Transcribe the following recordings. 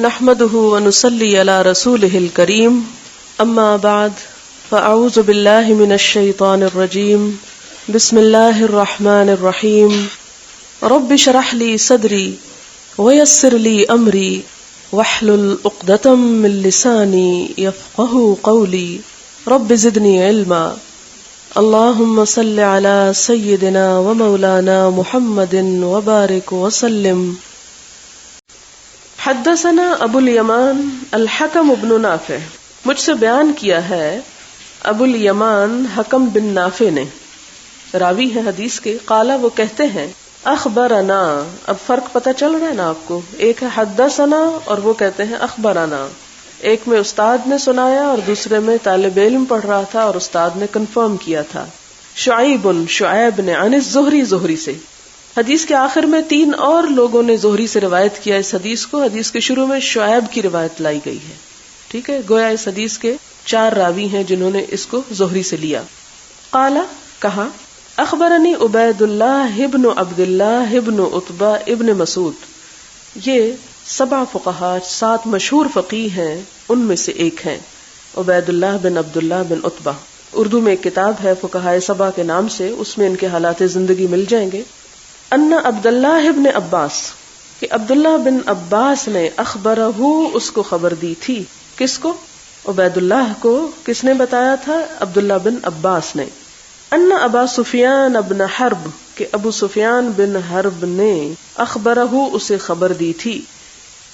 نحمده ونصلي على رسوله الكريم اما بعد فاعوذ بالله من الشيطان الرجيم بسم الله الرحمن الرحيم رب اشرح لي صدري ويسر لي امري واحلل عقدة من لساني يفقهوا قولي رب زدني علما اللهم صل على سيدنا ومولانا محمد وبارك وسلم. حدثنا ابو الیمان الحکم بن نافع، مجھ سے بیان کیا ہے ابو الیمان حکم بن نافع نے، راوی ہے حدیث کے. قالا وہ کہتے ہیں اخبرنا. اب فرق پتہ چل رہا ہے نا آپ کو، ایک ہے حدثنا اور وہ کہتے ہیں اخبرنا. ایک میں استاد نے سنایا اور دوسرے میں طالب علم پڑھ رہا تھا اور استاد نے کنفرم کیا تھا. شعیب نے عن الزہری، زہری سے. حدیث کے آخر میں 3 اور لوگوں نے زہری سے روایت کیا اس حدیث کو. حدیث کے شروع میں شعیب کی روایت لائی گئی ہے. ٹھیک ہے، گویا اس حدیث کے 4 راوی ہیں جنہوں نے اس کو زہری سے لیا. قالا، کہا، اخبرنی عبید اللہ ابن عبد اللہ ابن عتبہ ابن مسعود. یہ 7 فقہا، 7 مشہور فقیہ ہیں، ان میں سے ایک ہیں عبید اللہ بن عبد اللہ بن عتبہ. اردو میں ایک کتاب ہے فقہائے 7 کے نام سے، اس میں ان کے حالات زندگی مل جائیں گے. ان عبد اللہ ابن عباس، کہ عبداللہ بن عباس نے اخبرہ، اس کو خبر دی تھی. کس کو؟ عبید اللہ کو. کس نے بتایا تھا؟ عبداللہ بن عباس نے. ان ابا سفیان ابن حرب، کہ ابو سفیان بن حرب نے اخبرہ، اسے خبر دی تھی.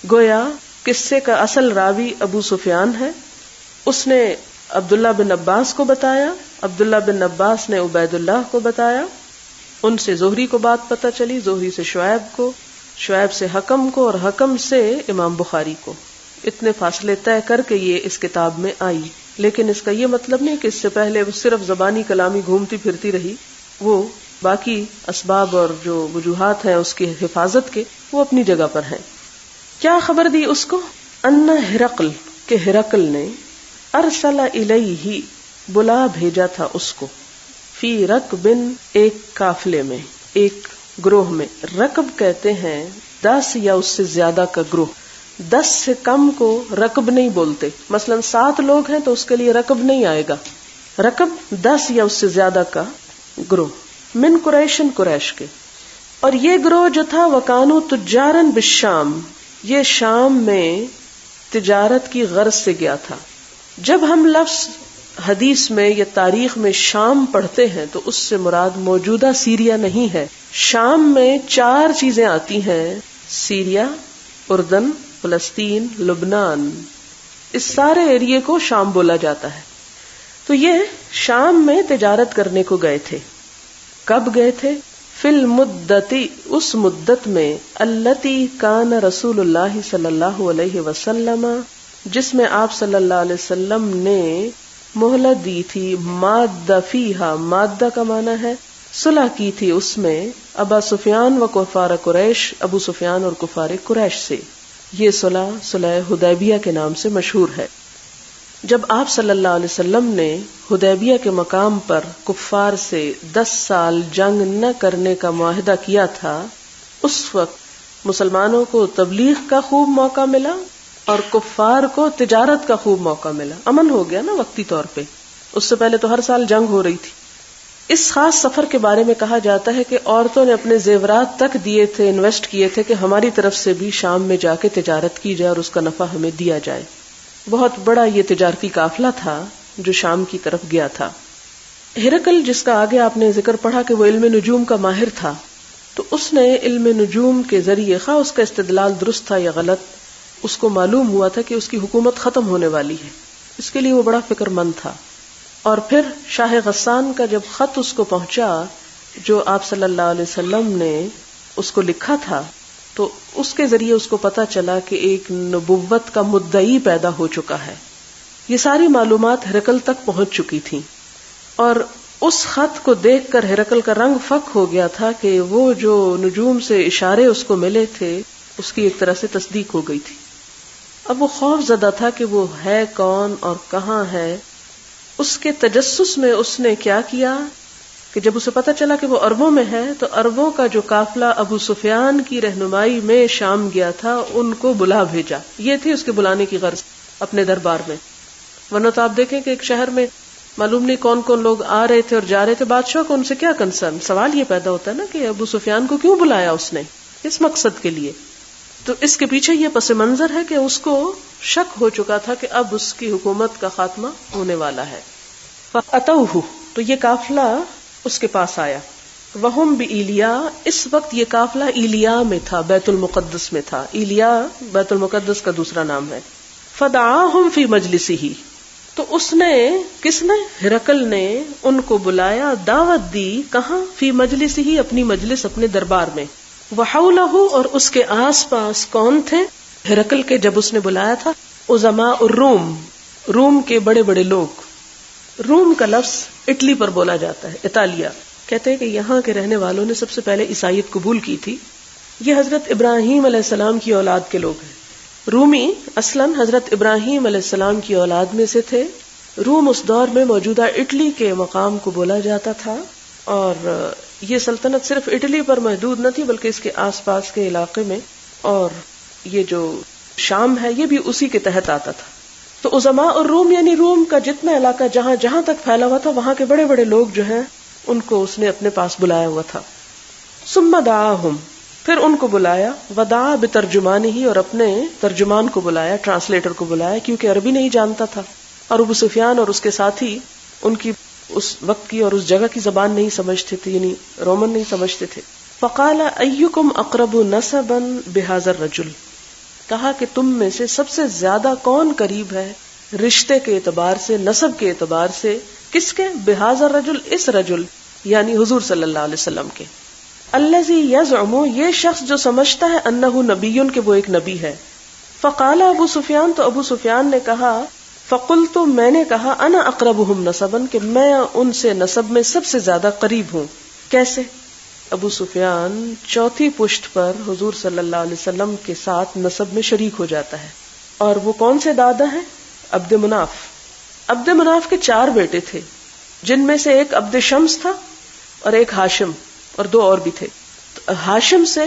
گویا قصے کا اصل راوی ابو سفیان ہے. اس نے عبداللہ بن عباس کو بتایا، عبداللہ بن عباس نے عبید اللہ کو بتایا. ان سے زہری کو بات پتہ چلی، زہری سے شعیب کو، شعیب سے حکم کو، اور حکم سے امام بخاری کو. اتنے فاصلے طے کر کے یہ اس کتاب میں آئی. لیکن اس کا یہ مطلب نہیں کہ اس سے پہلے وہ صرف زبانی کلامی گھومتی پھرتی رہی. وہ باقی اسباب اور جو وجوہات ہیں اس کی حفاظت کے، وہ اپنی جگہ پر ہیں. کیا خبر دی اس کو؟ ان ہرقل، کہ ہرقل نے ارسل الیہ، بلا بھیجا تھا اس کو، فی رکبن، ایک قافلے میں، ایک گروہ میں. رکب کہتے ہیں 10 یا اس سے زیادہ کا گروہ. 10 سے کم کو رکب نہیں بولتے. مثلا 7 لوگ ہیں تو اس کے لیے رکب نہیں آئے گا. رکب 10 یا اس سے زیادہ کا گروہ. من قریشن، قریش کے. اور یہ گروہ جو تھا وکانو تجارن بالشام، یہ شام میں تجارت کی غرض سے گیا تھا. جب ہم لفظ حدیث میں یا تاریخ میں شام پڑھتے ہیں تو اس سے مراد موجودہ سیریا نہیں ہے. شام میں 4 چیزیں آتی ہیں: سیریا، اردن، فلسطین، لبنان. اس سارے ایریے کو شام بولا جاتا ہے. تو یہ شام میں تجارت کرنے کو گئے تھے. کب گئے تھے؟ فی المدتی، اس مدت میں، التی کان رسول اللہ صلی اللہ علیہ وسلم، جس میں آپ صلی اللہ علیہ وسلم نے مہلت دی تھی. مادہ فیہا، مادہ کا معنی ہے صلح کی تھی اس میں، ابا سفیان و کفار قریش، ابو سفیان اور کفار قریش سے. یہ صلح حدیبیہ کے نام سے مشہور ہے. جب آپ صلی اللہ علیہ وسلم نے حدیبیہ کے مقام پر کفار سے 10 سال جنگ نہ کرنے کا معاہدہ کیا تھا، اس وقت مسلمانوں کو تبلیغ کا خوب موقع ملا اور کفار کو تجارت کا خوب موقع ملا. امن ہو گیا نا وقتی طور پہ. اس سے پہلے تو ہر سال جنگ ہو رہی تھی. اس خاص سفر کے بارے میں کہا جاتا ہے کہ عورتوں نے اپنے زیورات تک دیے تھے، انویسٹ کیے تھے کہ ہماری طرف سے بھی شام میں جا کے تجارت کی جائے اور اس کا نفع ہمیں دیا جائے. بہت بڑا یہ تجارتی قافلہ تھا جو شام کی طرف گیا تھا. ہرقل، جس کا آگے آپ نے ذکر پڑھا کہ وہ علم نجوم کا ماہر تھا، تو اس نے علم نجوم کے ذریعے، خواہ اس کا استدلال درست تھا یا غلط، اس کو معلوم ہوا تھا کہ اس کی حکومت ختم ہونے والی ہے. اس کے لیے وہ بڑا فکر مند تھا. اور پھر شاہ غسان کا جب خط اس کو پہنچا جو آپ صلی اللہ علیہ وسلم نے اس کو لکھا تھا، تو اس کے ذریعے اس کو پتا چلا کہ ایک نبوت کا مدعی پیدا ہو چکا ہے. یہ ساری معلومات ہرقل تک پہنچ چکی تھیں، اور اس خط کو دیکھ کر ہرقل کا رنگ فک ہو گیا تھا کہ وہ جو نجوم سے اشارے اس کو ملے تھے اس کی ایک طرح سے تصدیق ہو گئی تھی. اب وہ خوف زدہ تھا کہ وہ ہے کون اور کہاں ہے. اس کے تجسس میں اس نے کیا کیا کہ جب اسے پتہ چلا کہ وہ عربوں میں ہے تو عربوں کا جو قافلہ ابو سفیان کی رہنمائی میں شام گیا تھا ان کو بلا بھیجا. یہ تھی اس کے بلانے کی غرض اپنے دربار میں. ورنہ تو آپ دیکھیں کہ ایک شہر میں معلوم نہیں کون کون لوگ آ رہے تھے اور جا رہے تھے, بادشاہ کو ان سے کیا کنسرن. سوال یہ پیدا ہوتا ہے نا کہ ابو سفیان کو کیوں بلایا اس نے, کس مقصد کے لیے. تو اس کے پیچھے یہ پس منظر ہے کہ اس کو شک ہو چکا تھا کہ اب اس کی حکومت کا خاتمہ ہونے والا ہے. فَأَتَوْهُ, تو یہ قافلہ اس کے پاس آیا. وَهُمْ بِإِلْيَا, اس وقت یہ قافلہ ایلیا میں تھا, بیت المقدس میں تھا. ایلیا بیت المقدس کا دوسرا نام ہے. فَدَعَاهُمْ فِي مَجْلِسِهِ, تو اس نے, کس نے, ہرقل نے ان کو بلایا, دعوت دی. کہاں؟ فی مجلسہ, اپنی مجلس, اپنے دربار میں. وحولہ, اور اس کے آس پاس کون تھے ہرقل کے جب اس نے بلایا تھا؟ عظماء الروم, روم کے بڑے بڑے لوگ. روم کا لفظ اٹلی پر بولا جاتا ہے, اطالیہ. کہتے ہیں کہ یہاں کے رہنے والوں نے سب سے پہلے عیسائیت قبول کی تھی. یہ حضرت ابراہیم علیہ السلام کی اولاد کے لوگ ہیں. رومی اصلاً حضرت ابراہیم علیہ السلام کی اولاد میں سے تھے. روم اس دور میں موجودہ اٹلی کے مقام کو بولا جاتا تھا, اور یہ سلطنت صرف اٹلی پر محدود نہ تھی بلکہ اس کے آس پاس کے علاقے میں, اور یہ جو شام ہے یہ بھی اسی کے تحت آتا تھا. تو عظماء اور روم یعنی روم کا جتنا علاقہ جہاں جہاں تک پھیلا ہوا تھا وہاں کے بڑے بڑے لوگ جو ہیں ان کو اس نے اپنے پاس بلایا ہوا تھا. ثم دعاہم, پھر ان کو بلایا. ودعا بترجمانہ, اور اپنے ترجمان کو بلایا, ٹرانسلیٹر کو بلایا, کیونکہ عربی نہیں جانتا تھا اور ابو سفیان اور اس کے ساتھی ان کی اس وقت کی اور اس جگہ کی زبان نہیں سمجھتے تھے, یعنی رومن نہیں سمجھتے تھے. فقال ایکم اقرب نسبا بہذا الرجل, کہا کہ تم میں سے سب سے زیادہ کون قریب ہے رشتے کے اعتبار سے, نسب کے اعتبار سے, کس کے؟ بہذا الرجل, اس رجل یعنی حضور صلی اللہ علیہ وسلم کے. الذی یزعم, یہ شخص جو سمجھتا ہے, انہ نبی, کہ وہ ایک نبی ہے. فقال ابو سفیان, تو ابو سفیان نے کہا, فقلت, میں نے کہا, انا اقربہم نسبا, کہ میں ان سے نسب میں سب سے زیادہ قریب ہوں. کیسے؟ ابو سفیان چوتھی پشت پر حضور صلی اللہ علیہ وسلم کے ساتھ نسب میں شریک ہو جاتا ہے. اور وہ کون سے دادا ہیں؟ عبد مناف. عبد مناف کے 4 بیٹے تھے, جن میں سے ایک عبد شمس تھا اور ایک ہاشم, اور 2 اور بھی تھے. ہاشم سے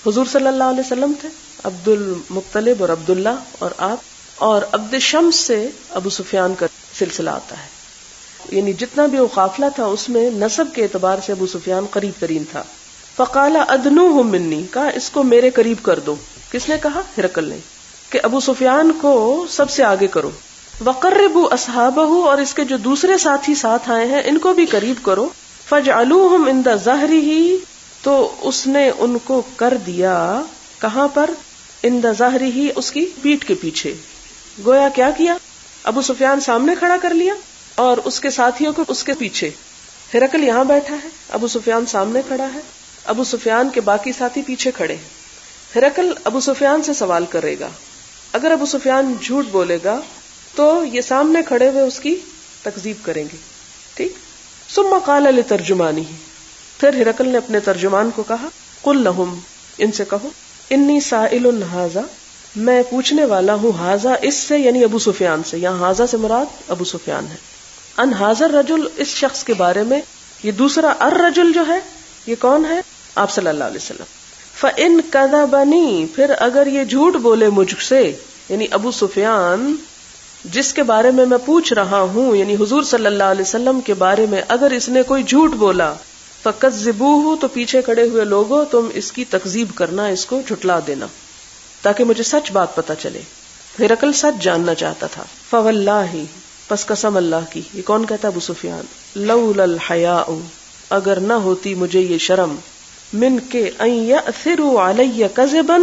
حضور صلی اللہ علیہ وسلم تھے, عبد المطلب اور عبداللہ اور آپ, اور عبد شمس سے ابو سفیان کا سلسلہ آتا ہے. یعنی جتنا بھی وہ قافلہ تھا اس میں نسب کے اعتبار سے ابو سفیان قریب ترین تھا. فقال ادنوہم منی, کہا اس کو میرے قریب کر دو. کس نے کہا؟ ہرقل نے, کہ ابو سفیان کو سب سے آگے کرو. وقربوا اصحابہ, اور اس کے جو دوسرے ساتھی ساتھ آئے ہیں ان کو بھی قریب کرو. فجعلوہم عند ظہرہ, تو اس نے ان کو کر دیا کہاں پر؟ عند ظہرہ, اس کی پیٹھ کے پیچھے. گویا کیا کیا؟ ابو سفیان سامنے کھڑا کر لیا اور اس کے ساتھیوں کو اس کے پیچھے. ہرقل یہاں بیٹھا ہے, ابو سفیان سامنے کھڑا ہے, ابو سفیان کے باقی ساتھی پیچھے کھڑے ہیں. ہرقل ابو سفیان سے سوال کرے گا, اگر ابو سفیان جھوٹ بولے گا تو یہ سامنے کھڑے ہوئے اس کی تکذیب کریں گے. ٹھیک. ثم قال لترجمانہ, پھر ہرقل نے اپنے ترجمان کو کہا, قل لہم, ان سے کہو, انی سائل ھذا, میں پوچھنے والا ہوں, ھذا, اس سے, یعنی ابو سفیان سے. یہاں ھذا سے مراد ابو سفیان ہے. ان ھذا الرجل, اس شخص کے بارے میں. یہ دوسرا الرجل جو ہے یہ کون ہے؟ آپ صلی اللہ علیہ وسلم. فإن کذبنی, پھر اگر یہ جھوٹ بولے مجھ سے, یعنی ابو سفیان جس کے بارے میں میں پوچھ رہا ہوں, یعنی حضور صلی اللہ علیہ وسلم کے بارے میں اگر اس نے کوئی جھوٹ بولا, فکذبوہ, تو پیچھے کھڑے ہوئے لوگوں تم اس کی تکذیب کرنا, اس کو جھٹلا دینا, تاکہ مجھے سچ بات پتہ چلے. ہرقل سچ جاننا چاہتا تھا. فواللہ, پس قسم اللہ کی. یہ کون کہتا؟ ابو سفیان. لولا الحیاء, اگر نہ ہوتی مجھے یہ شرم, من کے ان یأثروا علی کذبا,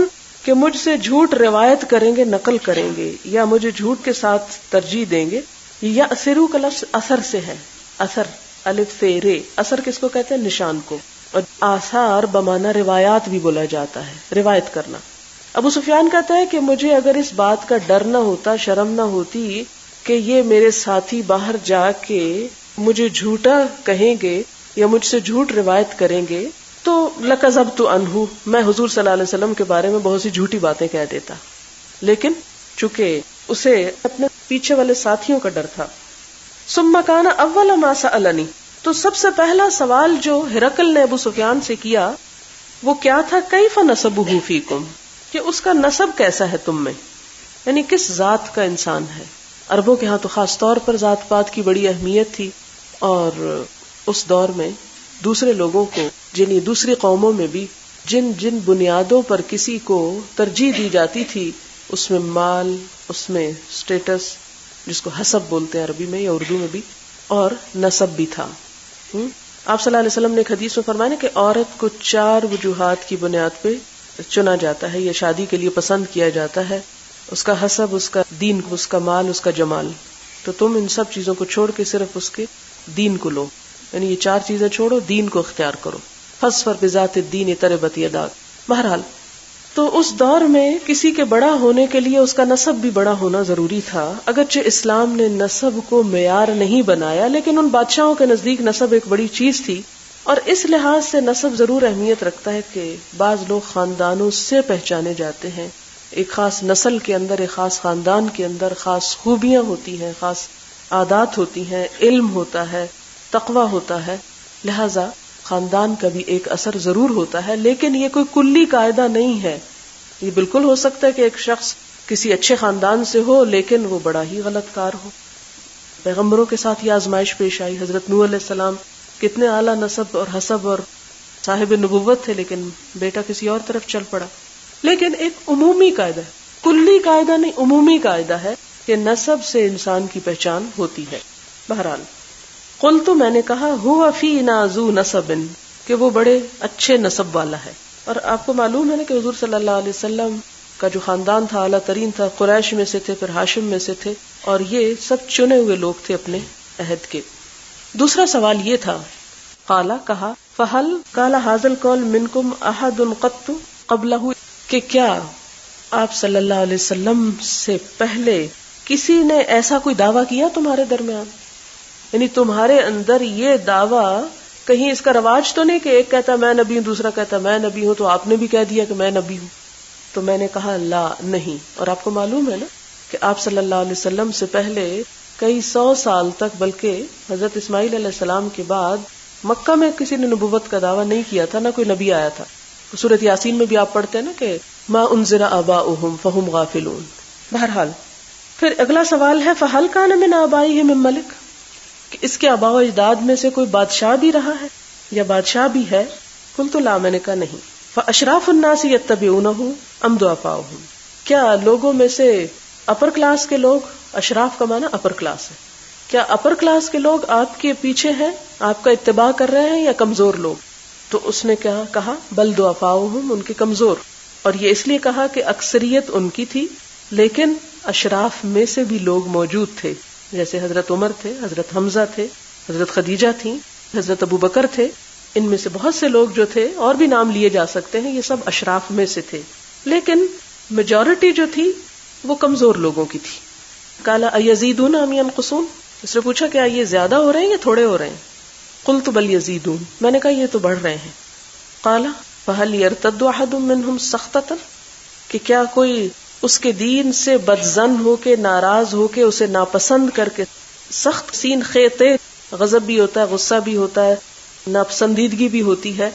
کہ مجھ سے جھوٹ روایت کریں گے, نقل کریں گے, یا مجھے جھوٹ کے ساتھ ترجیح دیں گے. یأثروا کا لفظ اثر سے ہے, اثر, الف سے رے. اثر کس کو کہتے ہیں؟ نشان کو. اور آثار بمانا روایات بھی بولا جاتا ہے, روایت کرنا. ابو سفیان کہتا ہے کہ مجھے اگر اس بات کا ڈر نہ ہوتا, شرم نہ ہوتی کہ یہ میرے ساتھی باہر جا کے مجھے جھوٹا کہیں گے یا مجھ سے جھوٹ روایت کریں گے, تو لکذبت عنہ, میں حضور صلی اللہ علیہ وسلم کے بارے میں بہت سی جھوٹی باتیں کہہ دیتا. لیکن چونکہ اسے اپنے پیچھے والے ساتھیوں کا ڈر تھا. ثم کان اول ما سألنی, تو سب سے پہلا سوال جو ہرقل نے ابو سفیان سے کیا وہ کیا تھا؟ کیف نسبہ فیکم، کہ اس کا نسب کیسا ہے تم میں، یعنی کس ذات کا انسان ہے. عربوں کے ہاں تو خاص طور پر ذات پات کی بڑی اہمیت تھی، اور اس دور میں دوسرے لوگوں کو جنہیں دوسری قوموں میں بھی جن جن بنیادوں پر کسی کو ترجیح دی جاتی تھی، اس میں مال، اس میں اسٹیٹس جس کو حسب بولتے ہیں عربی میں یا اردو میں بھی، اور نسب بھی تھا. آپ صلی اللہ علیہ وسلم نے ایک حدیث میں فرمایا کہ عورت کو 4 وجوہات کی بنیاد پہ چنا جاتا ہے، یہ شادی کے لیے پسند کیا جاتا ہے: اس کا حسب، اس کا دین، اس کا مال، اس کا جمال. تو تم ان سب چیزوں کو چھوڑ کے صرف اس کے دین کو لو، یعنی یہ 4 چیزیں چھوڑو، دین کو اختیار کرو. فاظفر بذات الدین تربت یداک. بہرحال تو اس دور میں کسی کے بڑا ہونے کے لیے اس کا نسب بھی بڑا ہونا ضروری تھا. اگرچہ اسلام نے نسب کو معیار نہیں بنایا، لیکن ان بادشاہوں کے نزدیک نسب ایک بڑی چیز تھی، اور اس لحاظ سے نسب ضرور اہمیت رکھتا ہے کہ بعض لوگ خاندانوں سے پہچانے جاتے ہیں. ایک خاص نسل کے اندر، ایک خاص خاندان کے اندر خاص خوبیاں ہوتی ہیں، خاص عادات ہوتی ہیں، علم ہوتا ہے، تقوی ہوتا ہے، لہذا خاندان کا بھی ایک اثر ضرور ہوتا ہے. لیکن یہ کوئی کلی قاعدہ نہیں ہے. یہ بالکل ہو سکتا ہے کہ ایک شخص کسی اچھے خاندان سے ہو لیکن وہ بڑا ہی غلط کار ہو. پیغمبروں کے ساتھ یہ آزمائش پیش آئی. حضرت نوح علیہ السلام کتنے اعلیٰ نسب اور حسب اور صاحب نبوت تھے، لیکن بیٹا کسی اور طرف چل پڑا. لیکن ایک عمومی قاعدہ ہے، کلی قاعدہ نہیں، عمومی قاعدہ ہے کہ نسب سے انسان کی پہچان ہوتی ہے. بہرحال قلت، میں نے کہا، ہوا فینا ذو نسب، کہ وہ بڑے اچھے نسب والا ہے. اور آپ کو معلوم ہے نا کہ حضور صلی اللہ علیہ وسلم کا جو خاندان تھا اعلیٰ ترین تھا، قریش میں سے تھے، پھر ہاشم میں سے تھے، اور یہ سب چنے ہوئے لوگ تھے اپنے عہد کے. دوسرا سوال یہ تھا، قالا، کہا، فہل قال ھذا القول منکم احد قط قبلہ، کہ کیا آپ صلی اللہ علیہ وسلم سے پہلے کسی نے ایسا کوئی دعویٰ کیا تمہارے درمیان؟ یعنی تمہارے اندر یہ دعویٰ کہیں اس کا رواج تو نہیں کہ ایک کہتا ہے میں نبی ہوں، دوسرا کہتا ہے میں نبی ہوں، تو آپ نے بھی کہہ دیا کہ میں نبی ہوں؟ تو میں نے کہا لا، نہیں. اور آپ کو معلوم ہے نا کہ آپ صلی اللہ علیہ وسلم سے پہلے کئی 100 سال تک، بلکہ حضرت اسماعیل علیہ السلام کے بعد مکہ میں کسی نے نبوت کا دعویٰ نہیں کیا تھا، نہ کوئی نبی آیا تھا. سورۃ یاسین میں بھی آپ پڑھتے ہیں نا کہ ما انذر آباؤہم فہم غافلون. بہرحال پھر اگلا سوال ہے، فہل کان من آبائہم من ملک، کہ اس کے آباء و اجداد میں سے کوئی بادشاہ بھی رہا ہے یا بادشاہ بھی ہے؟ قلت لا، میں نے کہا نہیں. فاشراف الناس یتبعونہ ام ضعفاؤہم، کیا لوگوں میں سے اپر کلاس کے لوگ، اشراف کا معنی اپر کلاس ہے، کیا اپر کلاس کے لوگ آپ کے پیچھے ہیں، آپ کا اتباع کر رہے ہیں، یا کمزور لوگ؟ تو اس نے کیا کہا، بل ضعفاؤہم، ان کے کمزور. اور یہ اس لیے کہا کہ اکثریت ان کی تھی، لیکن اشراف میں سے بھی لوگ موجود تھے، جیسے حضرت عمر تھے، حضرت حمزہ تھے، حضرت خدیجہ تھیں، حضرت ابو بکر تھے. ان میں سے بہت سے لوگ جو تھے، اور بھی نام لیے جا سکتے ہیں، یہ سب اشراف میں سے تھے، لیکن میجورٹی جو تھی وہ کمزور لوگوں کی تھی. قال ایزیدون ام ینقصون، اس نے پوچھا کیا یہ زیادہ ہو رہے ہیں یا تھوڑے ہو رہے ہیں؟ قلت بل یزیدون، میں نے کہا یہ تو بڑھ رہے ہیں. قال فہل یرتد احد منہم سخطۃ، کہ کیا کوئی اس کے دین سے بدظن ہو کے، ناراض ہو کے، اسے ناپسند کر کے، سخت سین خیتے، غضب بھی ہوتا ہے، غصہ بھی ہوتا ہے، ناپسندیدگی بھی ہوتی ہے،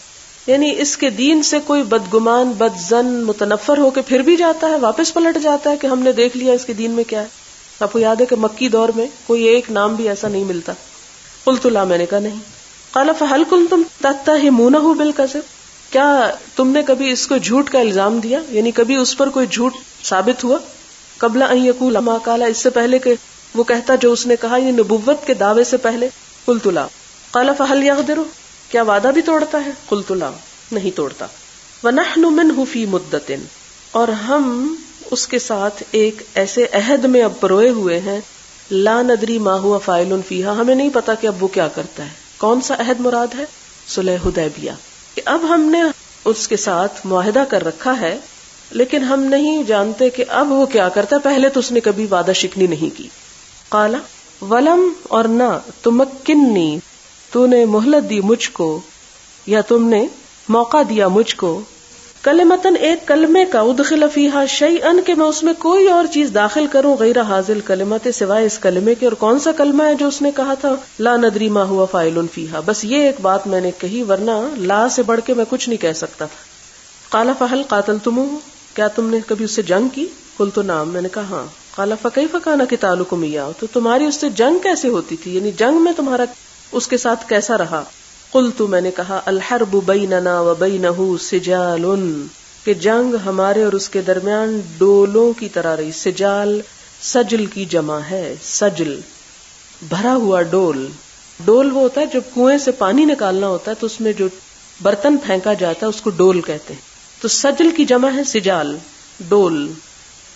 یعنی اس کے دین سے کوئی بدگمان، بدظن، متنفر ہو کے پھر بھی جاتا ہے، واپس پلٹ جاتا ہے کہ ہم نے دیکھ لیا اس کے دین میں کیا ہے. آپ کو یاد ہے کہ مکی دور میں کوئی ایک نام بھی ایسا نہیں ملتا. قلت لا، میں نے کہا نہیں. قال فهل كنتم تتهمونه بالكذب، کیا تم نے کبھی اس کو جھوٹ کا الزام دیا، یعنی کبھی اس پر کوئی جھوٹ ثابت ہوا؟ قبل ان يقول ما قال، اس سے پہلے کہ وہ کہتا جو اس نے کہا، یہ نبوت کے دعوے سے پہلے. قلت لا. قال فهل يغدر، کیا وعدہ بھی توڑتا ہے؟ قلت لا، نہیں توڑتا. ونحن منه في مدة، اور ہم اس کے ساتھ ایک ایسے عہد میں اب پروئے ہوئے ہیں، لا ندری ما هو فاعل فيها، ہمیں نہیں پتا کہ اب وہ کیا کرتا ہے. کون سا عہد مراد ہے؟ صلح حدیبیہ، کہ اب ہم نے اس کے ساتھ معاہدہ کر رکھا ہے، لیکن ہم نہیں جانتے کہ اب وہ کیا کرتا ہے، پہلے تو اس نے کبھی وعدہ شکنی نہیں کی. قال ولم، اور نہ، تمکننی، تو نے مہلت دی مجھ کو، یا تم نے موقع دیا مجھ کو، کلمتن ایک کلمے کا، ادخل فیہا شیئن کہ میں اس میں کوئی اور چیز داخل کروں غیر حاضل کلمت سوائے اس کلمے کے. اور کون سا کلمہ ہے جو اس نے کہا تھا؟ لا ندری ما ہوا فاعل فیہا، بس یہ ایک بات میں نے کہی ورنہ لا سے بڑھ کے میں کچھ نہیں کہہ سکتا تھا. قال فہل قاتلتموہ، کیا تم نے کبھی اس سے جنگ کی؟ قلت نعم، میں نے کہا ہاں. قال فکیف کان قتالکم ایاہ، تو تمہاری اس سے جنگ کیسے ہوتی تھی، یعنی جنگ میں تمہارا اس کے ساتھ کیسا رہا؟ قلت، میں نے کہا الحرب بیننا وبینہ سجال، کہ جنگ ہمارے اور اس کے درمیان ڈولوں کی طرح رہی. سجال سجل کی جمع ہے، سجل بھرا ہوا ڈول. ڈول وہ ہوتا ہے جب کنویں سے پانی نکالنا ہوتا ہے تو اس میں جو برتن پھینکا جاتا ہے اس کو ڈول کہتے ہیں. تو سجل کی جمع ہے سجال، ڈول.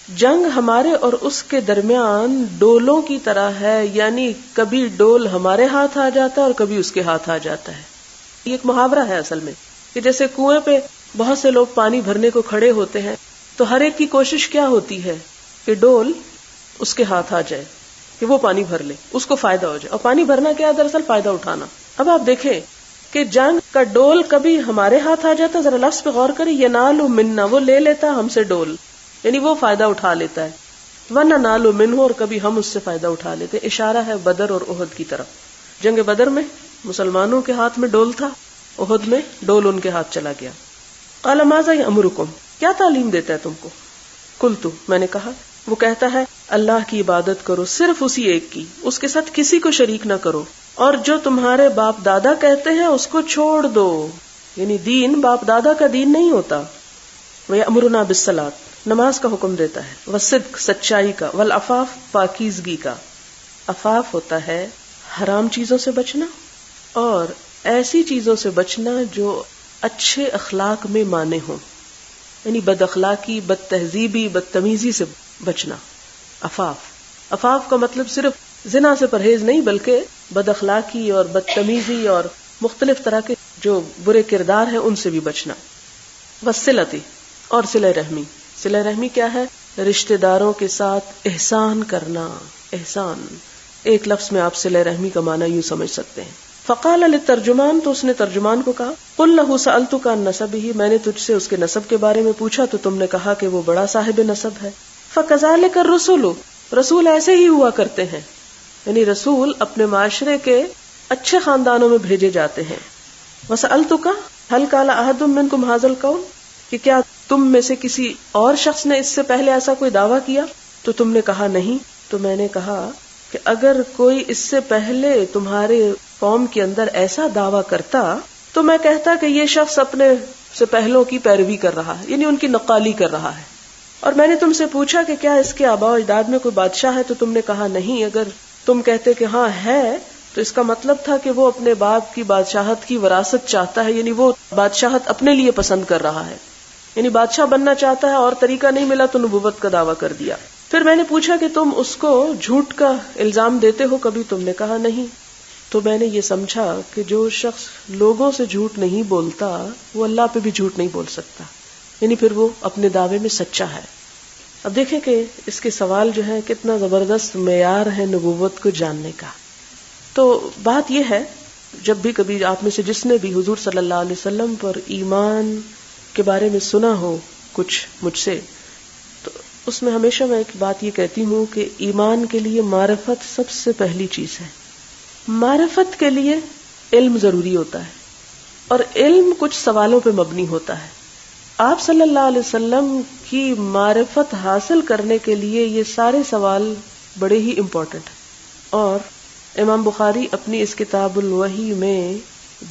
جنگ ہمارے اور اس کے درمیان ڈولوں کی طرح ہے، یعنی کبھی ڈول ہمارے ہاتھ آ جاتا ہے اور کبھی اس کے ہاتھ آ جاتا ہے. یہ ایک محاورہ ہے اصل میں، کہ جیسے کنویں پہ بہت سے لوگ پانی بھرنے کو کھڑے ہوتے ہیں تو ہر ایک کی کوشش کیا ہوتی ہے کہ ڈول اس کے ہاتھ آ جائے کہ وہ پانی بھر لے، اس کو فائدہ ہو جائے. اور پانی بھرنا کیا ہے؟ دراصل فائدہ اٹھانا. اب آپ دیکھیں کہ جنگ کا ڈول کبھی ہمارے ہاتھ آ جاتا ہے، ذرا لفظ پہ غور کریں، ینال منا، وہ لے لیتا ہم سے ڈول، یعنی وہ فائدہ اٹھا لیتا ہے. وننال منہ، اور کبھی ہم اس سے فائدہ اٹھا لیتے. اشارہ ہے بدر اور احد کی طرف. جنگ بدر میں مسلمانوں کے ہاتھ میں ڈول تھا، احد میں ڈول ان کے ہاتھ چلا گیا. قال ماذا یأمرکم، کیا تعلیم دیتا ہے تم کو؟ قلت، میں نے کہا، وہ کہتا ہے اللہ کی عبادت کرو، صرف اسی ایک کی، اس کے ساتھ کسی کو شریک نہ کرو، اور جو تمہارے باپ دادا کہتے ہیں اس کو چھوڑ دو. یعنی دین باپ دادا کا دین نہیں ہوتا. وَيَأْمُرُنَا بِالصَّلَاةِ، نماز کا حکم دیتا ہے، وَالصِّدْقِ، سچائی کا، وَالْعَفَافِ، پاکیزگی کا. عفاف ہوتا ہے حرام چیزوں سے بچنا اور ایسی چیزوں سے بچنا جو اچھے اخلاق میں مانے ہوں، یعنی بد اخلاقی، بد تہذیبی، بدتمیزی سے بچنا. عفاف کا مطلب صرف زنا سے پرہیز نہیں، بلکہ بد اخلاقی اور بدتمیزی اور مختلف طرح کے جو برے کردار ہیں ان سے بھی بچنا. وصلتی، اور صلہ رحمی. صلہ رحمی کیا ہے؟ رشتہ داروں کے ساتھ احسان کرنا. احسان ایک لفظ میں آپ صلہ رحمی کا معنی یوں سمجھ سکتے ہیں. فقال للترجمان، تو اس نے ترجمان کو کہا، قل لہ سألتک عن نسبہ، میں نے تجھ سے اس کے نسب کے بارے میں پوچھا تو تم نے کہا کہ وہ بڑا صاحب نسب ہے. فکذالک الرسل، رسول ایسے ہی ہوا کرتے ہیں، یعنی رسول اپنے معاشرے کے اچھے خاندانوں میں بھیجے جاتے ہیں. وسألتک هل قال احد منکم ھذا القول، کہ کیا تم میں سے کسی اور شخص نے اس سے پہلے ایسا کوئی دعویٰ کیا؟ تو تم نے کہا نہیں. تو میں نے کہا کہ اگر کوئی اس سے پہلے تمہارے قوم کے اندر ایسا دعویٰ کرتا تو میں کہتا کہ یہ شخص اپنے سے پہلوں کی پیروی کر رہا ہے، یعنی ان کی نقالی کر رہا ہے. اور میں نے تم سے پوچھا کہ کیا اس کے آباء و اجداد میں کوئی بادشاہ ہے، تو تم نے کہا نہیں. اگر تم کہتے کہ ہاں ہے تو اس کا مطلب تھا کہ وہ اپنے باپ کی بادشاہت کی وراثت چاہتا ہے، یعنی وہ بادشاہت اپنے لیے پسند کر رہا ہے، یعنی بادشاہ بننا چاہتا ہے اور طریقہ نہیں ملا تو نبوت کا دعویٰ کر دیا. پھر میں نے پوچھا کہ تم اس کو جھوٹ کا الزام دیتے ہو کبھی؟ تم نے کہا نہیں. تو میں نے یہ سمجھا کہ جو شخص لوگوں سے جھوٹ نہیں بولتا وہ اللہ پہ بھی جھوٹ نہیں بول سکتا، یعنی پھر وہ اپنے دعوے میں سچا ہے. اب دیکھیں کہ اس کے سوال جو ہے کتنا زبردست معیار ہے نبوت کو جاننے کا. تو بات یہ ہے، جب بھی کبھی آپ میں سے جس نے بھی حضور صلی اللہ علیہ وسلم پر ایمان کے بارے میں سنا ہو کچھ مجھ سے، تو اس میں ہمیشہ میں ایک بات یہ کہتی ہوں کہ ایمان کے لیے معرفت سب سے پہلی چیز ہے. معرفت کے لیے علم ضروری ہوتا ہے، اور علم کچھ سوالوں پہ مبنی ہوتا ہے. آپ صلی اللہ علیہ وسلم کی معرفت حاصل کرنے کے لیے یہ سارے سوال بڑے ہی امپورٹنٹ ہیں. اور امام بخاری اپنی اس کتاب الوحی میں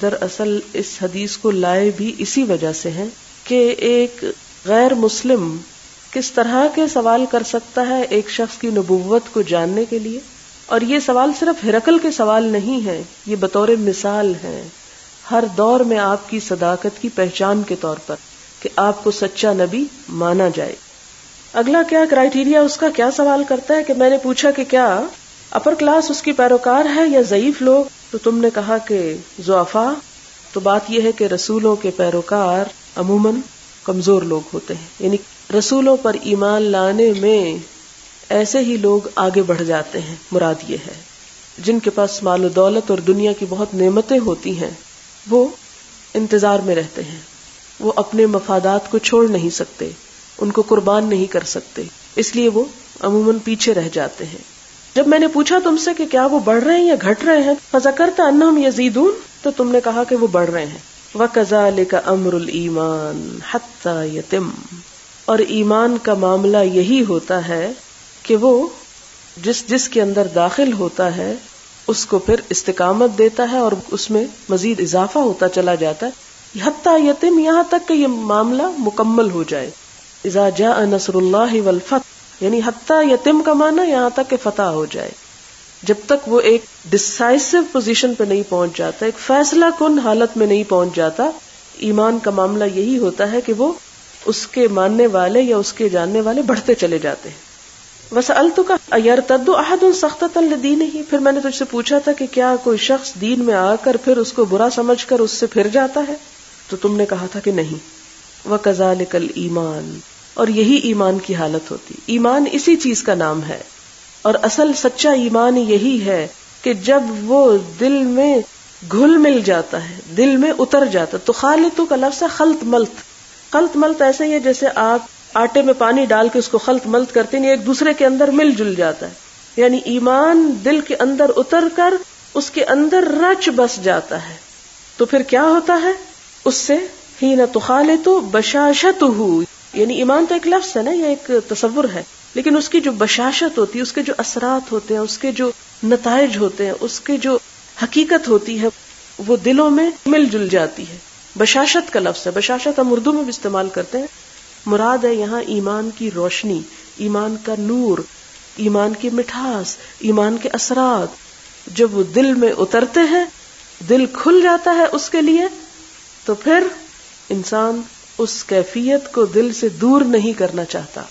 دراصل اس حدیث کو لائے بھی اسی وجہ سے ہیں کہ ایک غیر مسلم کس طرح کے سوال کر سکتا ہے ایک شخص کی نبوت کو جاننے کے لیے. اور یہ سوال صرف ہرقل کے سوال نہیں ہے، یہ بطور مثال ہے ہر دور میں آپ کی صداقت کی پہچان کے طور پر کہ آپ کو سچا نبی مانا جائے. اگلا کیا کرائیٹیریا اس کا، کیا سوال کرتا ہے کہ میں نے پوچھا کہ کیا اپر کلاس اس کی پیروکار ہے یا ضعیف لوگ؟ تو تم نے کہا کہ ضعفاء. تو بات یہ ہے کہ رسولوں کے پیروکار عموماً کمزور لوگ ہوتے ہیں، یعنی رسولوں پر ایمان لانے میں ایسے ہی لوگ آگے بڑھ جاتے ہیں. مراد یہ ہے جن کے پاس مال و دولت اور دنیا کی بہت نعمتیں ہوتی ہیں وہ انتظار میں رہتے ہیں، وہ اپنے مفادات کو چھوڑ نہیں سکتے، ان کو قربان نہیں کر سکتے، اس لیے وہ عموماً پیچھے رہ جاتے ہیں۔ جب میں نے پوچھا تم سے کہ کیا وہ بڑھ رہے ہیں یا گھٹ رہے ہیں، فذکرت انہم یزیدون، تو تم نے کہا کہ وہ بڑھ رہے ہیں۔ وَكَذَلِكَ أَمْرُ الْإِيمَانِ حَتَّى يَتِمَّ، اور ایمان کا معاملہ یہی ہوتا ہے کہ وہ جس کے اندر داخل ہوتا ہے اس کو پھر استقامت دیتا ہے اور اس میں مزید اضافہ ہوتا چلا جاتا ہے، حتیٰ یتم، یہاں تک کہ یہ معاملہ مکمل ہو جائے۔ اذا جاء نصر اللہ والفتح، یعنی حتیٰ یتم کا معنی یہاں تک کہ فتح ہو جائے۔ جب تک وہ ایک ڈسائسو پوزیشن پہ نہیں پہنچ جاتا، ایک فیصلہ کن حالت میں نہیں پہنچ جاتا، ایمان کا معاملہ یہی ہوتا ہے کہ وہ اس کے ماننے والے یا اس کے جاننے والے بڑھتے چلے جاتے ہیں۔ وَسَأَلْتُكَ أَيَرْتَدُّ أَحَدٌ سَخْطَةً لِدِينِهِ، پھر میں نے تجھ سے پوچھا تھا کہ کیا کوئی شخص دین میں آ کر پھر اس کو برا سمجھ کر اس سے پھر جاتا ہے، تو تم نے کہا تھا کہ نہیں۔ وَكَذَلِكَ الْإِيمَانُ، اور یہی ایمان کی حالت ہوتی۔ ایمان اسی چیز کا نام ہے، اور اصل سچا ایمان یہی ہے کہ جب وہ دل میں گھل مل جاتا ہے، دل میں اتر جاتا۔ تو خالطو کا لفظ ہے خلط ملت۔ خلط ملت ایسے ہی ہے جیسے آپ آٹے میں پانی ڈال کے اس کو خلط ملت کرتے ہیں، ایک دوسرے کے اندر مل جل جاتا ہے، یعنی ایمان دل کے اندر اتر کر اس کے اندر رچ بس جاتا ہے۔ تو پھر کیا ہوتا ہے اس سے؟ حین تخالط بشاشتہ، یعنی ایمان تو ایک لفظ ہے نا، یہ ایک تصور ہے، لیکن اس کی جو بشاشت ہوتی ہے، اس کے جو اثرات ہوتے ہیں، اس کے جو نتائج ہوتے ہیں، اس کے جو حقیقت ہوتی ہے، وہ دلوں میں مل جل جاتی ہے۔ بشاشت کا لفظ ہے، بشاشت ہم اردو میں بھی استعمال کرتے ہیں، مراد ہے یہاں ایمان کی روشنی، ایمان کا نور، ایمان کی مٹھاس، ایمان کے اثرات جب وہ دل میں اترتے ہیں، دل کھل جاتا ہے اس کے لیے، تو پھر انسان اس کیفیت کو دل سے دور نہیں کرنا چاہتا،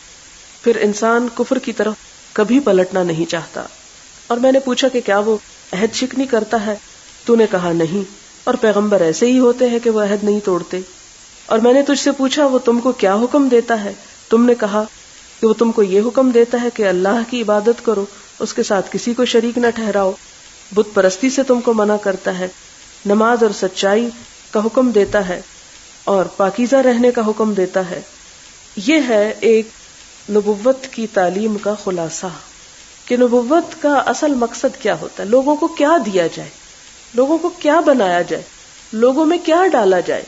پھر انسان کفر کی طرف کبھی پلٹنا نہیں چاہتا۔ اور میں نے پوچھا کہ کیا وہ عہد شکنی کرتا ہے، تو نے کہا نہیں، اور پیغمبر ایسے ہی ہوتے ہیں کہ وہ عہد نہیں توڑتے۔ اور میں نے تجھ سے پوچھا وہ تم کو کیا حکم دیتا ہے، تم نے کہا کہ وہ تم کو یہ حکم دیتا ہے کہ اللہ کی عبادت کرو، اس کے ساتھ کسی کو شریک نہ ٹھہراؤ، بت پرستی سے تم کو منع کرتا ہے، نماز اور سچائی کا حکم دیتا ہے، اور پاکیزہ رہنے کا حکم دیتا ہے۔ یہ ہے ایک نبوت کی تعلیم کا خلاصہ کہ نبوت کا اصل مقصد کیا ہوتا ہے، لوگوں کو کیا دیا جائے، لوگوں کو کیا بنایا جائے، لوگوں میں کیا ڈالا جائے۔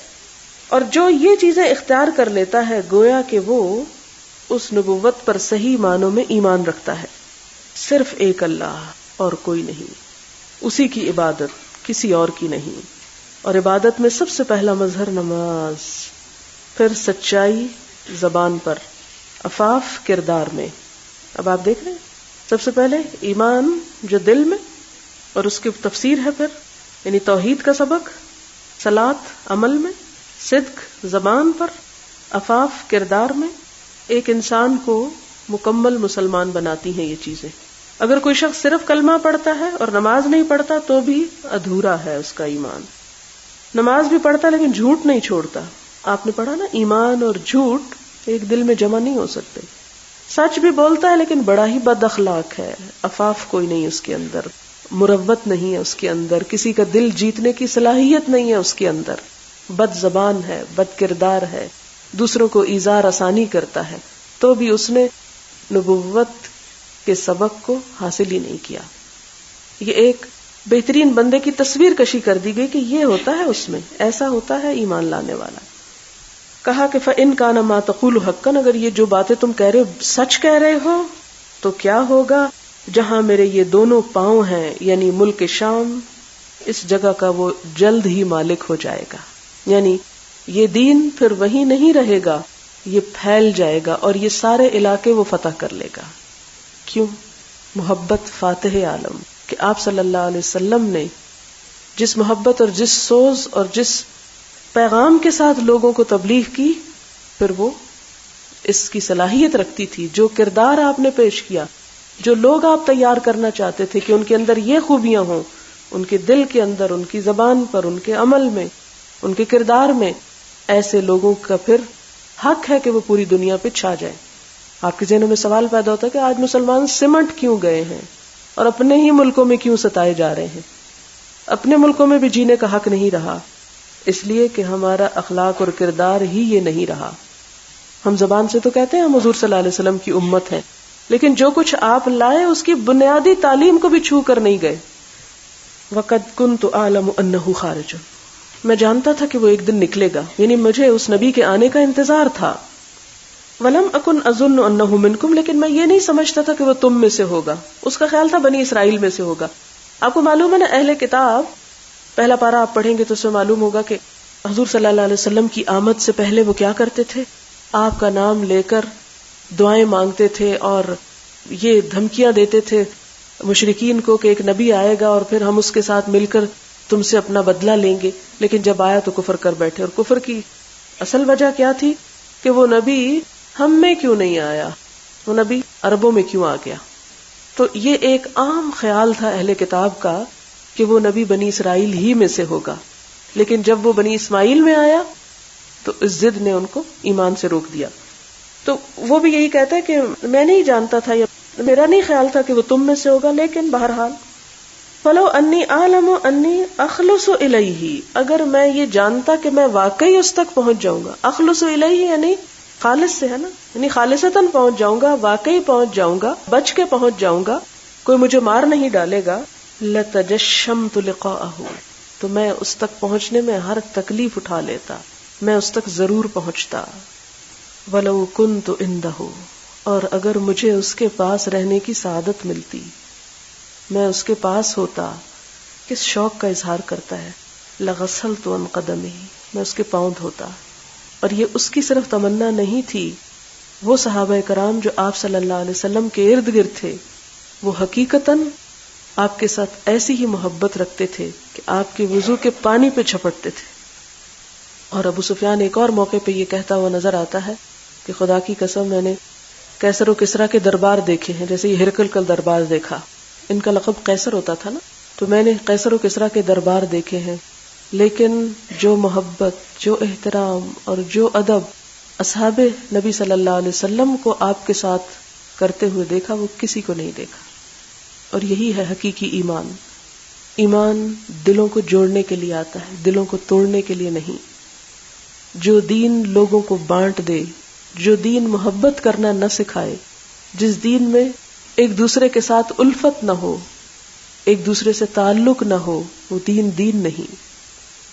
اور جو یہ چیزیں اختیار کر لیتا ہے گویا کہ وہ اس نبوت پر صحیح معنوں میں ایمان رکھتا ہے، صرف ایک اللہ اور کوئی نہیں، اسی کی عبادت، کسی اور کی نہیں۔ اور عبادت میں سب سے پہلا مظہر نماز، پھر سچائی زبان پر، عفاف کردار میں۔ اب آپ دیکھ رہے ہیں سب سے پہلے ایمان جو دل میں، اور اس کی تفسیر ہے پھر یعنی توحید کا سبق، صلاۃ عمل میں، صدق زبان پر، عفاف کردار میں۔ ایک انسان کو مکمل مسلمان بناتی ہیں یہ چیزیں۔ اگر کوئی شخص صرف کلمہ پڑھتا ہے اور نماز نہیں پڑھتا تو بھی ادھورا ہے اس کا ایمان۔ نماز بھی پڑھتا لیکن جھوٹ نہیں چھوڑتا۔ آپ نے پڑھا نا، ایمان اور جھوٹ ایک دل میں جمع نہیں ہو سکتے۔ سچ بھی بولتا ہے لیکن بڑا ہی بد اخلاق ہے، عفاف کوئی نہیں اس کے اندر، مروت نہیں ہے اس کے اندر، کسی کا دل جیتنے کی صلاحیت نہیں ہے اس کے اندر، بد زبان ہے، بد کردار ہے، دوسروں کو ایذا رسانی کرتا ہے، تو بھی اس نے نبوت کے سبق کو حاصل ہی نہیں کیا۔ یہ ایک بہترین بندے کی تصویر کشی کر دی گئی کہ یہ ہوتا ہے اس میں، ایسا ہوتا ہے ایمان لانے والا۔ کہا کہ فَإِن كَانَ مَا تَقُولُ حَقًّا، اگر یہ جو باتیں تم کہہ رہے ہو سچ کہہ رہے ہو تو کیا ہوگا؟ جہاں میرے یہ دونوں پاؤں ہیں یعنی ملک شام، اس جگہ کا وہ جلد ہی مالک ہو جائے گا، یعنی یہ دین پھر وہیں نہیں رہے گا، یہ پھیل جائے گا اور یہ سارے علاقے وہ فتح کر لے گا۔ کیوں؟ محبت فاتح عالم، کہ آپ صلی اللہ علیہ وسلم نے جس محبت اور جس سوز اور جس پیغام کے ساتھ لوگوں کو تبلیغ کی، پھر وہ اس کی صلاحیت رکھتی تھی۔ جو کردار آپ نے پیش کیا، جو لوگ آپ تیار کرنا چاہتے تھے کہ ان کے اندر یہ خوبیاں ہوں، ان کے دل کے اندر، ان کی زبان پر، ان کے عمل میں، ان کے کردار میں، ایسے لوگوں کا پھر حق ہے کہ وہ پوری دنیا پہ چھا جائیں۔ آپ کے ذہنوں میں سوال پیدا ہوتا ہے کہ آج مسلمان سمٹ کیوں گئے ہیں اور اپنے ہی ملکوں میں کیوں ستائے جا رہے ہیں، اپنے ملکوں میں بھی جینے کا حق نہیں رہا، اس لیے کہ ہمارا اخلاق اور کردار ہی یہ نہیں رہا. ہم زبان سے تو کہتے ہیں ہم حضور صلی اللہ علیہ وسلم کی امت ہیں، لیکن جو کچھ آپ لائے اس کی بنیادی تعلیم کو بھی چھو کر نہیں گئے. وَقَدْ كُنْتُ أَعْلَمُ أَنَّهُ خَارِجٌ، میں جانتا تھا کہ وہ ایک دن نکلے گا، یعنی مجھے اس نبی کے آنے کا انتظار تھا. وَلَمْ أَكُنْ أَظُنُّ أَنَّهُ مِنْكُمْ، لیکن میں یہ نہیں سمجھتا تھا کہ وہ تم میں سے ہوگا. اس کا خیال تھا بنی اسرائیل میں سے ہوگا. آپ کو معلوم ہے نا، اہل کتاب پہلا پارہ آپ پڑھیں گے تو اس میں معلوم ہوگا کہ حضور صلی اللہ علیہ وسلم کی آمد سے پہلے وہ کیا کرتے تھے، آپ کا نام لے کر دعائیں مانگتے تھے اور یہ دھمکیاں دیتے تھے مشرکین کو کہ ایک نبی آئے گا اور پھر ہم اس کے ساتھ مل کر تم سے اپنا بدلہ لیں گے. لیکن جب آیا تو کفر کر بیٹھے. اور کفر کی اصل وجہ کیا تھی کہ وہ نبی ہم میں کیوں نہیں آیا، وہ نبی عربوں میں کیوں آ گیا. تو یہ ایک عام خیال تھا اہل کتاب کا کہ وہ نبی بنی اسرائیل ہی میں سے ہوگا. لیکن جب وہ بنی اسماعیل میں آیا تو اس ضد نے ان کو ایمان سے روک دیا. تو وہ بھی یہی کہتا ہے کہ میں نہیں جانتا تھا، یا میرا نہیں خیال تھا کہ وہ تم میں سے ہوگا. لیکن بہرحال فلو انی اعلم انی اخلص الیہ، اگر میں یہ جانتا کہ میں واقعی اس تک پہنچ جاؤں گا. اخلص الیہ یعنی خالص سے ہے نا، یعنی خالصتاً پہنچ جاؤں گا، واقعی پہنچ جاؤں گا، بچ کے پہنچ جاؤں گا، کوئی مجھے مار نہیں ڈالے گا. لتجشمت لقاءہ، تو میں اس تک پہنچنے میں ہر تکلیف اٹھا لیتا، میں اس تک ضرور پہنچتا. وَلَوْ كُنْتُ عِنْدَهُ، اور اگر مجھے اس کے پاس رہنے کی سعادت ملتی، میں اس کے پاس ہوتا. کس شوق کا اظہار کرتا ہے، لَغَسَلْتُ عَنْ قَدَمِهِ، میں اس کے پاؤں دھوتا. اور یہ اس کی صرف تمنا نہیں تھی، وہ صحابہ کرام جو آپ صلی اللہ علیہ وسلم کے ارد گرد تھے وہ حقیقتاً آپ کے ساتھ ایسی ہی محبت رکھتے تھے کہ آپ کے وضو کے پانی پہ چھپٹتے تھے. اور ابو سفیان ایک اور موقع پہ یہ کہتا ہوا نظر آتا ہے کہ خدا کی قسم میں نے قیصر و کسریٰ کے دربار دیکھے ہیں، جیسے یہ ہرقل کا دربار دیکھا، ان کا لقب قیصر ہوتا تھا نا، تو میں نے قیصر و کسریٰ کے دربار دیکھے ہیں، لیکن جو محبت، جو احترام اور جو ادب اصحاب نبی صلی اللہ علیہ وسلم کو آپ کے ساتھ کرتے ہوئے دیکھا وہ کسی کو نہیں دیکھا. اور یہی ہے حقیقی ایمان. ایمان دلوں کو جوڑنے کے لیے آتا ہے، دلوں کو توڑنے کے لیے نہیں. جو دین لوگوں کو بانٹ دے، جو دین محبت کرنا نہ سکھائے، جس دین میں ایک دوسرے کے ساتھ الفت نہ ہو، ایک دوسرے سے تعلق نہ ہو، وہ دین دین نہیں.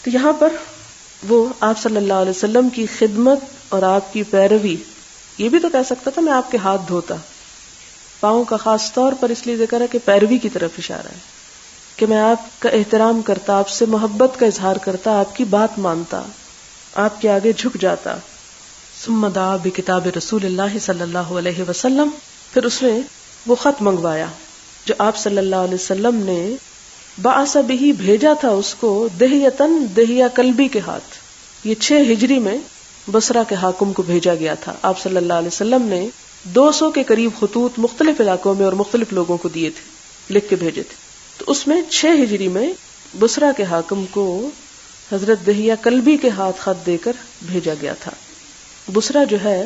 تو یہاں پر وہ آپ صلی اللہ علیہ وسلم کی خدمت اور آپ کی پیروی، یہ بھی تو کہہ سکتا تھا میں آپ کے ہاتھ دھوتا. پاؤں کا خاص طور پر اس لیے ذکر ہے کہ پیروی کی طرف اشارہ ہے کہ میں آپ کا احترام کرتا، آپ سے محبت کا اظہار کرتا، آپ کی بات مانتا، آپ کے آگے جھک جاتا. ثم دعا بکتاب رسول اللہ صلی اللہ علیہ وسلم، پھر اس نے وہ خط منگوایا جو آپ صلی اللہ علیہ وسلم نے بعث بہ بھیجا تھا اس کو دہیتن دہیہ کلبی کے ہاتھ. یہ 6 ہجری میں بصرہ کے حاکم کو بھیجا گیا تھا. آپ صلی اللہ علیہ وسلم نے 200 کے قریب خطوط مختلف علاقوں میں اور مختلف لوگوں کو دیے تھے، لکھ کے بھیجے تھے. تو اس میں 6 ہجری میں بصرہ کے حاکم کو حضرت دہیہ کلبی کے ہاتھ خط دے کر بھیجا گیا تھا. بصرہ جو ہے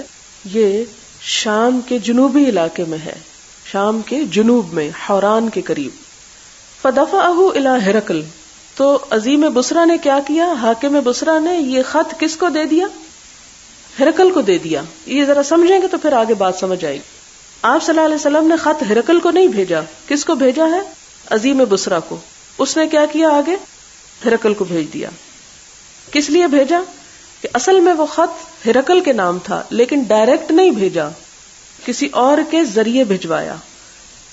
یہ شام کے جنوبی علاقے میں ہے، شام کے جنوب میں حوران کے قریب. فدفعہ الی ہرقل، تو عظیم بصرہ نے کیا کیا، حاکم بصرہ نے یہ خط کس کو دے دیا، ہرقل کو دے دیا. یہ ذرا سمجھیں گے تو پھر آگے بات سمجھ آئے گی. آپ صلی اللہ علیہ وسلم نے خط ہرقل کو نہیں بھیجا، کس کو بھیجا ہے، عظیم بصرہ کو. اس نے کیا کیا، آگے ہرقل کو بھیج دیا. کس لیے بھیجا کہ اصل میں وہ خط ہرقل کے نام تھا، لیکن ڈائریکٹ نہیں بھیجا، کسی اور کے ذریعے بھجوایا.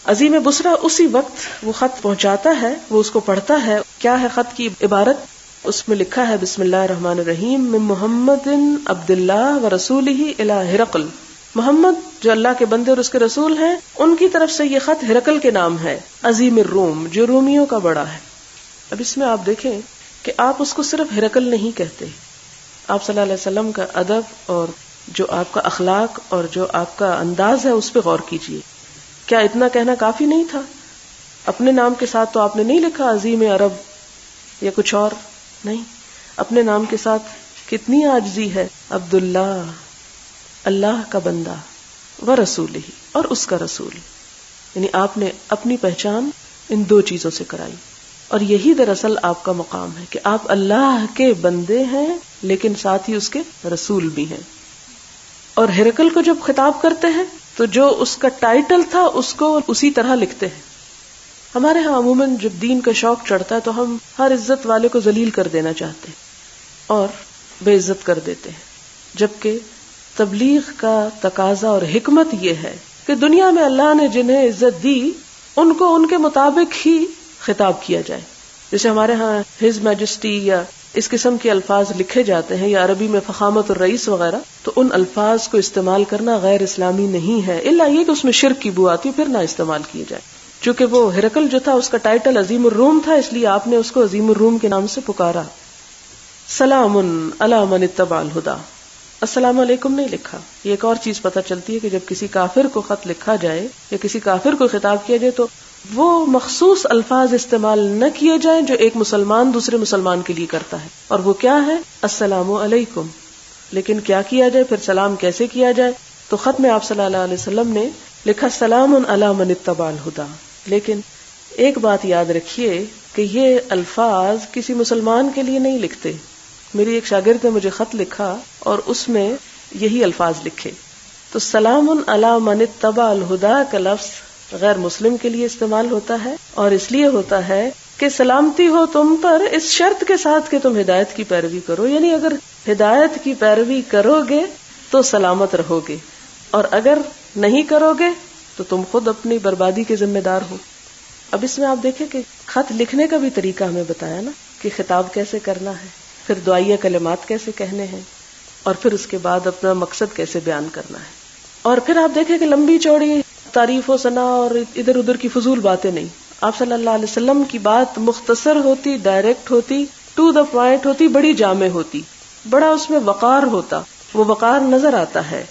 عظیم بصرہ اسی وقت وہ خط پہنچاتا ہے، وہ اس کو پڑھتا ہے. کیا ہے خط کی عبارت، اس میں لکھا ہے بسم اللہ الرحمن الرحیم، من محمد عبد اللہ و رسولہ الی ہرقل. محمد جو اللہ کے بندے اور اس کے رسول ہیں، ان کی طرف سے یہ خط ہرقل کے نام ہے، عظیم الروم، جو رومیوں کا بڑا ہے. اب اس میں آپ دیکھیں کہ آپ اس کو صرف ہرقل نہیں کہتے. آپ صلی اللہ علیہ وسلم کا ادب اور جو آپ کا اخلاق اور جو آپ کا انداز ہے اس پہ غور کیجیے. کیا اتنا کہنا کافی نہیں تھا؟ اپنے نام کے ساتھ تو آپ نے نہیں لکھا عظیم عرب یا کچھ اور، نہیں، اپنے نام کے ساتھ کتنی عاجزی ہے، عبداللہ، اللہ کا بندہ، و رسولہ، اور اس کا رسول. یعنی آپ نے اپنی پہچان ان 2 چیزوں سے کرائی. اور یہی دراصل آپ کا مقام ہے کہ آپ اللہ کے بندے ہیں لیکن ساتھ ہی اس کے رسول بھی ہیں. اور ہرقل کو جب خطاب کرتے ہیں تو جو اس کا ٹائٹل تھا اس کو اسی طرح لکھتے ہیں. ہمارے ہاں عموماً جب دین کا شوق چڑھتا ہے تو ہم ہر عزت والے کو ذلیل کر دینا چاہتے ہیں اور بے عزت کر دیتے ہیں، جبکہ تبلیغ کا تقاضا اور حکمت یہ ہے کہ دنیا میں اللہ نے جنہیں عزت دی ان کو ان کے مطابق ہی خطاب کیا جائے. جیسے ہمارے ہاں ہز میجسٹی یا اس قسم کے الفاظ لکھے جاتے ہیں یا عربی میں فخامت الرئیس وغیرہ، تو ان الفاظ کو استعمال کرنا غیر اسلامی نہیں ہے، الا یہ کہ اس میں شرک کی بو آتی ہے، پھر نہ استعمال کیے جائے. چونکہ وہ ہرقل جو تھا اس کا ٹائٹل عظیم الروم تھا، اس لیے آپ نے اس کو عظیم الروم کے نام سے پکارا. سلام علی من اتبع الہدی، السلام علیکم نہیں لکھا. یہ ایک اور چیز پتہ چلتی ہے کہ جب کسی کافر کو خط لکھا جائے یا کسی کافر کو خطاب کیا جائے تو وہ مخصوص الفاظ استعمال نہ کیے جائیں جو ایک مسلمان دوسرے مسلمان کے لیے کرتا ہے، اور وہ کیا ہے؟ السلام علیکم. لیکن کیا کیا جائے، پھر سلام کیسے کیا جائے؟ تو خط میں آپ صلی اللہ علیہ وسلم نے لکھا سلام علی من اتبع الہدی. لیکن ایک بات یاد رکھیے کہ یہ الفاظ کسی مسلمان کے لیے نہیں لکھتے. میری ایک شاگرد نے مجھے خط لکھا اور اس میں یہی الفاظ لکھے. تو سلام علی من اتبع الہدی کا لفظ غیر مسلم کے لیے استعمال ہوتا ہے، اور اس لیے ہوتا ہے کہ سلامتی ہو تم پر اس شرط کے ساتھ کہ تم ہدایت کی پیروی کرو. یعنی اگر ہدایت کی پیروی کرو گے تو سلامت رہو گے، اور اگر نہیں کرو گے تو تم خود اپنی بربادی کے ذمہ دار ہو. اب اس میں آپ دیکھیں کہ خط لکھنے کا بھی طریقہ ہمیں بتایا نا کہ خطاب کیسے کرنا ہے، پھر دعائیہ کلمات کیسے کہنے ہیں، اور پھر اس کے بعد اپنا مقصد کیسے بیان کرنا ہے. اور پھر آپ دیکھیں کہ لمبی چوڑی تعریف و ثنا اور ادھر ادھر کی فضول باتیں نہیں. آپ صلی اللہ علیہ وسلم کی بات مختصر ہوتی، ڈائریکٹ ہوتی، ٹو دا پوائنٹ ہوتی، بڑی جامع ہوتی، بڑا اس میں وقار ہوتا. وہ وقار نظر آتا ہے